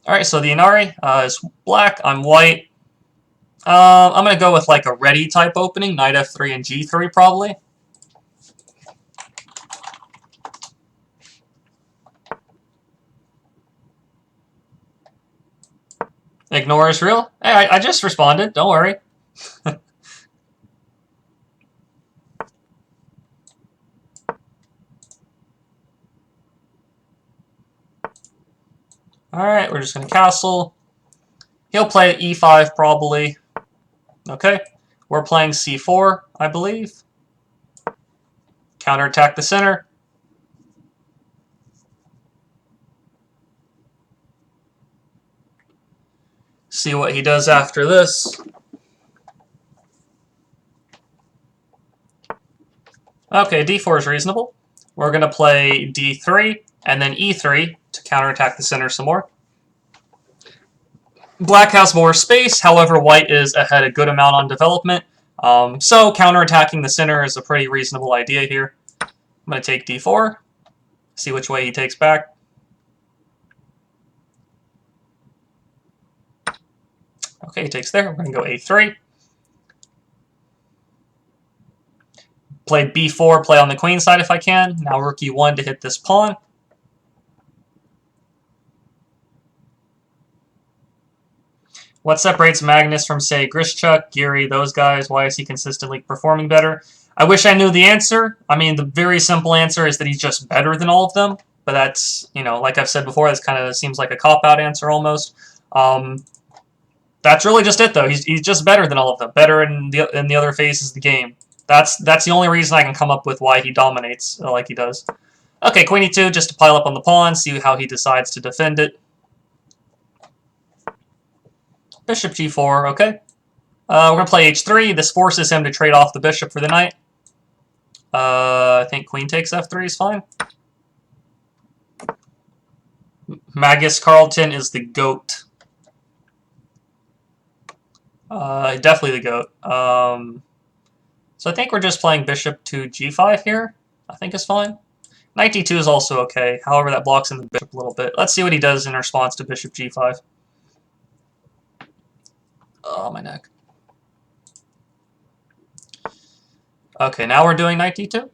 Alright, so the Inari is black, I'm white. I'm going to go with like a ready type opening, knight f3 and g3 probably. Ignore is real? Hey, I just responded, don't worry. Alright, we're just going to castle. He'll play e5 probably. Okay, we're playing c4, I believe. Counterattack the center. See what he does after this. Okay, d4 is reasonable. We're going to play d3 and then e3 to counterattack the center some more. Black has more space, however white is ahead a good amount on development. So counterattacking the center is a pretty reasonable idea here. I'm going to take d4, see which way he takes back. Okay, he takes there. We're going to go a3. Play b4, play on the queen side if I can. Now rook e1 to hit this pawn. What separates Magnus from, say, Grishchuk, Geary, those guys? Why is he consistently performing better? I wish I knew the answer. I mean, the very simple answer is that he's just better than all of them. But that's, you know, like I've said before, this kind of seems like a cop-out answer almost. That's really just it, though. He's just better than all of them. Better in the other phases of the game. That's the only reason I can come up with why he dominates like he does. Okay, queen e2, just to pile up on the pawn, see how he decides to defend it. Bishop g4, okay. We're going to play h3. This forces him to trade off the bishop for the knight. I think queen takes f3 is fine. Magus Carlton is the GOAT. Definitely the GOAT. So I think we're just playing bishop to g5 here. I think is fine. Knight d2 is also okay. However, that blocks in the bishop a little bit. Let's see what he does in response to bishop g5. Oh, my neck. Okay, now we're doing knight d2.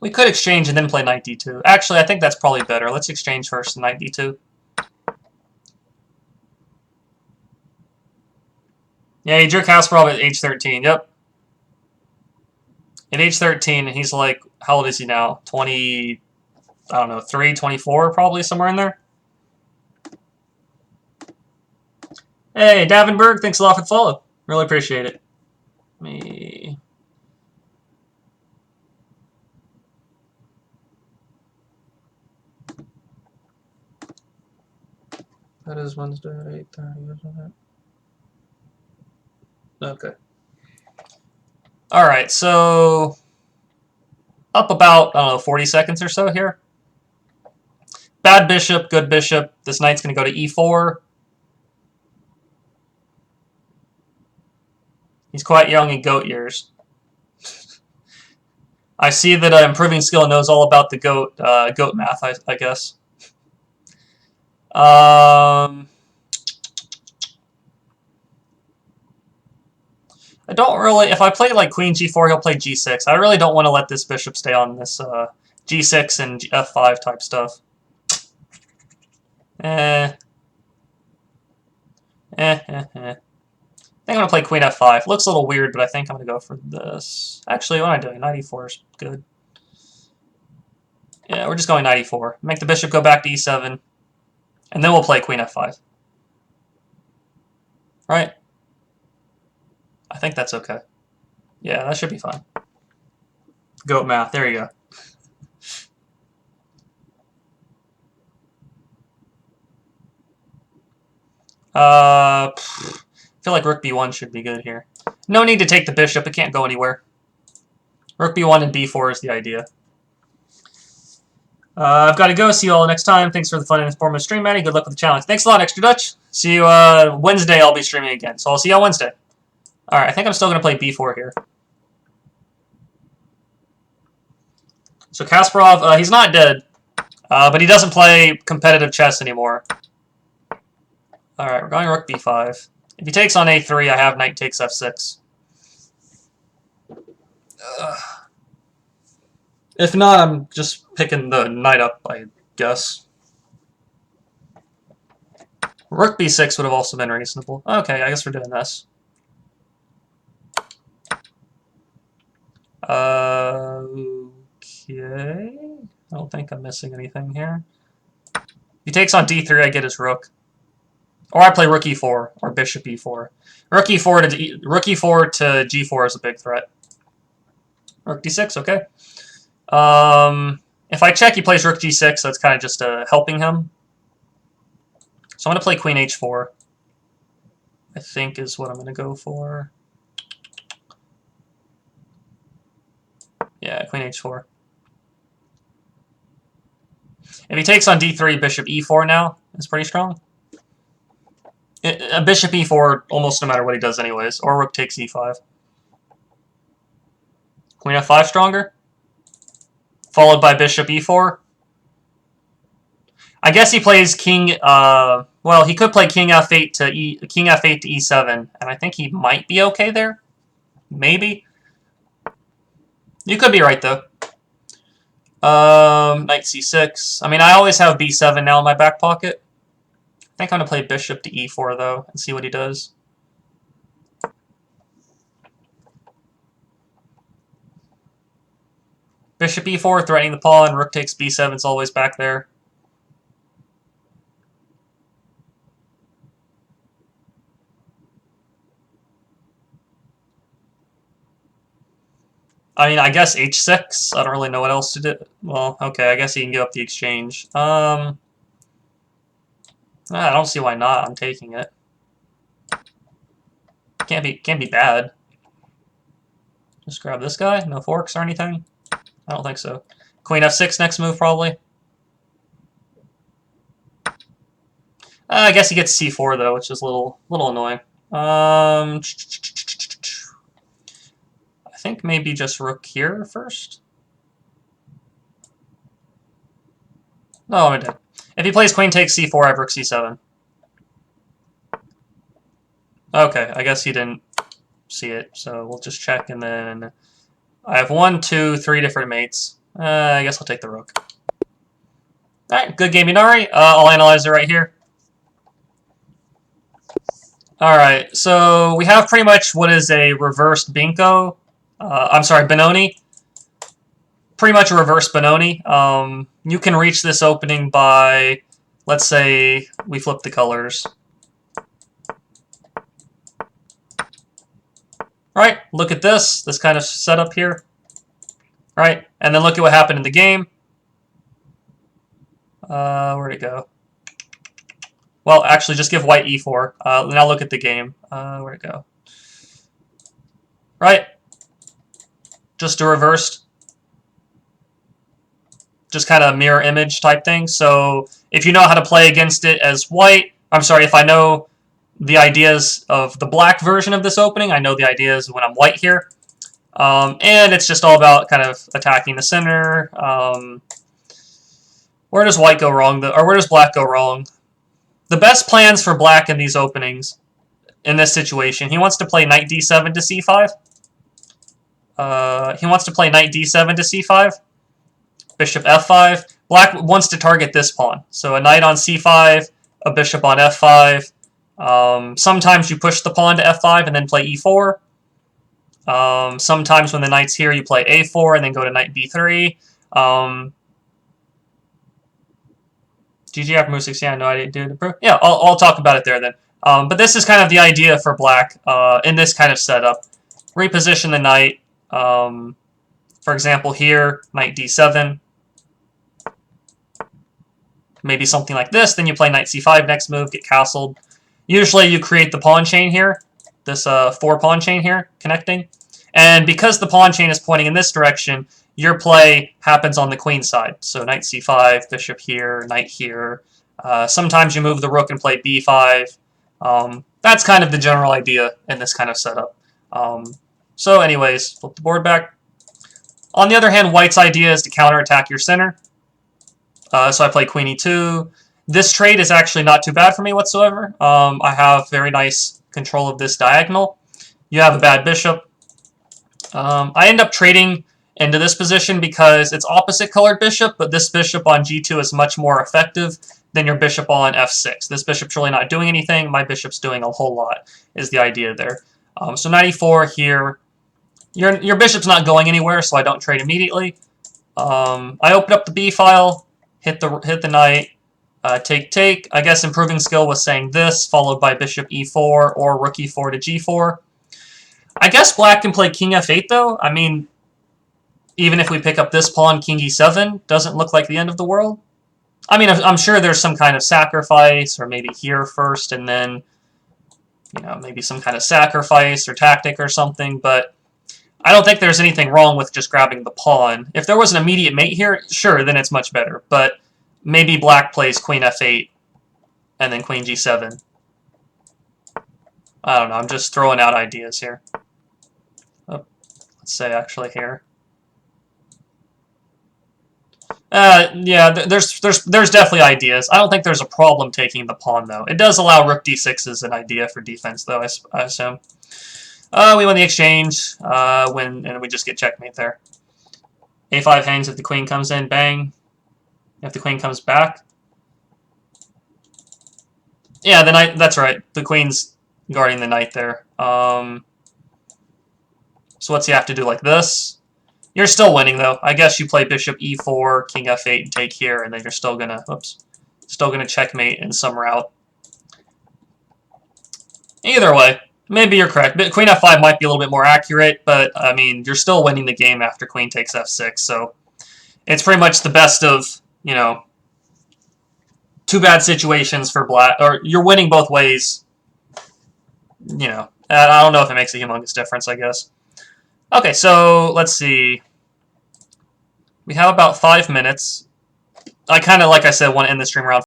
We could exchange and then play knight d2. Actually, I think that's probably better. Let's exchange first and knight d2. Yeah, he drew Kasparov at age 13. Yep. At age 13, he's like, how old is he now? 20, I don't know, 3, 24, probably somewhere in there. Hey, Davenberg, thanks a lot for the follow. Really appreciate it. That is Wednesday at 8:30, isn't it? Okay. Alright, so up about, I don't know, 40 seconds or so here. Bad bishop, good bishop. This knight's going to go to e4. He's quite young in GOAT years. I see that Improving Skill knows all about the GOAT math, I guess. I don't really... If I play like queen g4, he'll play g6. I really don't want to let this bishop stay on this g6 and f5 type stuff. I think I'm going to play queen f5. Looks a little weird, but I think I'm going to go for this. Actually, what am I doing? Knight e4 is good. Yeah, we're just going knight e4. Make the bishop go back to e7. And then we'll play queen f5. Right? I think that's okay. Yeah, that should be fine. GOAT math. There you go. I feel like rook b1 should be good here. No need to take the bishop. It can't go anywhere. Rook b1 and b4 is the idea. I've got to go. See you all next time. Thanks for the fun and informative stream, Maddie. Good luck with the challenge. Thanks a lot, Extra Dutch. See you Wednesday. I'll be streaming again. So I'll see you on Wednesday. All right, I think I'm still going to play b4 here. So Kasparov, he's not dead. But he doesn't play competitive chess anymore. Alright, we're going rook b5. If he takes on a3, I have knight takes f6. If not, I'm just picking the knight up, I guess. Rook b6 would have also been reasonable. Okay, I guess we're doing this. Okay. I don't think I'm missing anything here. If he takes on d3, I get his rook. Or I play rook e4, or bishop e4. Rook e4 to g4 is a big threat. Rook d6, okay. If I check, he plays rook g6, so it's kind of just helping him. So I'm going to play queen h4, I think is what I'm going to go for. Yeah, queen h4. If he takes on d3, bishop e4 now is pretty strong. A bishop e4 almost no matter what he does anyways, or rook takes e5. Queen f5 stronger, followed by bishop e4. I guess he plays king. Well, he could play king f8 to e7, and I think he might be okay there. Maybe. You could be right though. Knight c6. I mean, I always have b7 now in my back pocket. I think I'm gonna play bishop to e4 though, and see what he does. Bishop e4, threatening the pawn. Rook takes b7. It's always back there. I mean, I guess h6. I don't really know what else to do. Well, okay, I guess he can give up the exchange. I don't see why not. I'm taking it. Can't be bad. Just grab this guy. No forks or anything. I don't think so. Queen f6 next move probably. I guess he gets c4 though, which is a little annoying. I think maybe just rook here first. No, I did. If he plays queen takes c4, I have rook c7. Okay, I guess he didn't see it, so we'll just check, and then I have 1, 2, 3 different mates. I guess I'll take the rook. Alright, good game, Inari. I'll analyze it right here. Alright, so we have pretty much what is a reversed Binko. I'm sorry, Benoni. Pretty much a reverse Benoni. You can reach this opening by, let's say, we flip the colors. Right, look at this kind of setup here. Right, and then look at what happened in the game. Where'd it go? Well, actually, just give white e4. Now look at the game. Where'd it go? Right, just a reversed, just kind of mirror image type thing. So if you know how to play against it as white, I'm sorry, if I know the ideas of the black version of this opening, I know the ideas when I'm white here. And it's just all about kind of attacking the center. Where does white go wrong, or where does black go wrong? The best plans for black in these openings, in this situation, he wants to play knight d7 to c5. He wants to play knight d7 to c5. Bishop f5. Black wants to target this pawn. So a knight on c5, a bishop on f5. Sometimes you push the pawn to f5 and then play e4. Sometimes when the knight's here, you play a4 and then go to knight b3. GG after move 16, I know I didn't do it. Yeah, I'll talk about it there then. But this is kind of the idea for black in this kind of setup. Reposition the knight. For example, here, knight d7. Maybe something like this. Then you play knight c5 next move, get castled. Usually you create the pawn chain here, this 4-pawn chain here connecting. And because the pawn chain is pointing in this direction, your play happens on the queen side. So knight c5, bishop here, knight here. Sometimes you move the rook and play b5. That's kind of the general idea in this kind of setup. So anyways, flip the board back. On the other hand, white's idea is to counterattack your center. So I play queen e2. This trade is actually not too bad for me whatsoever. I have very nice control of this diagonal. You have a bad bishop. I end up trading into this position because it's opposite colored bishop, but this bishop on g2 is much more effective than your bishop on f6. This bishop's really not doing anything. My bishop's doing a whole lot, is the idea there. So knight e4 here. Your bishop's not going anywhere, so I don't trade immediately. I open up the b file, hit the knight, take. I guess improving skill was saying this, followed by bishop e4 or rook e4 to g4. I guess black can play king f8 though. I mean, even if we pick up this pawn, king e7 doesn't look like the end of the world. I mean, I'm sure there's some kind of sacrifice, or maybe here first, and then, you know, maybe some kind of sacrifice or tactic or something, but I don't think there's anything wrong with just grabbing the pawn. If there was an immediate mate here, sure, then it's much better, but maybe black plays queen f8 and then queen g7. I don't know, I'm just throwing out ideas here. Oh, let's say actually here. Yeah, there's definitely ideas. I don't think there's a problem taking the pawn, though. It does allow rook d6 as an idea for defense, though, I assume. We win the exchange, and we just get checkmate there. a5 hangs if the queen comes in, bang. If the queen comes back. Yeah, the knight, that's right. The queen's guarding the knight there. So what's he have to do, like this? You're still winning, though. I guess you play bishop e4, king f8, and take here, and then you're still gonna, still gonna checkmate in some route. Either way, maybe you're correct. But queen f5 might be a little bit more accurate, but, I mean, you're still winning the game after queen takes f6, so it's pretty much the best of, you know, two bad situations for black, or you're winning both ways, you know. I don't know if it makes a humongous difference, I guess. Okay, so let's see. We have about 5 minutes. I kind of, like I said, want to end the stream around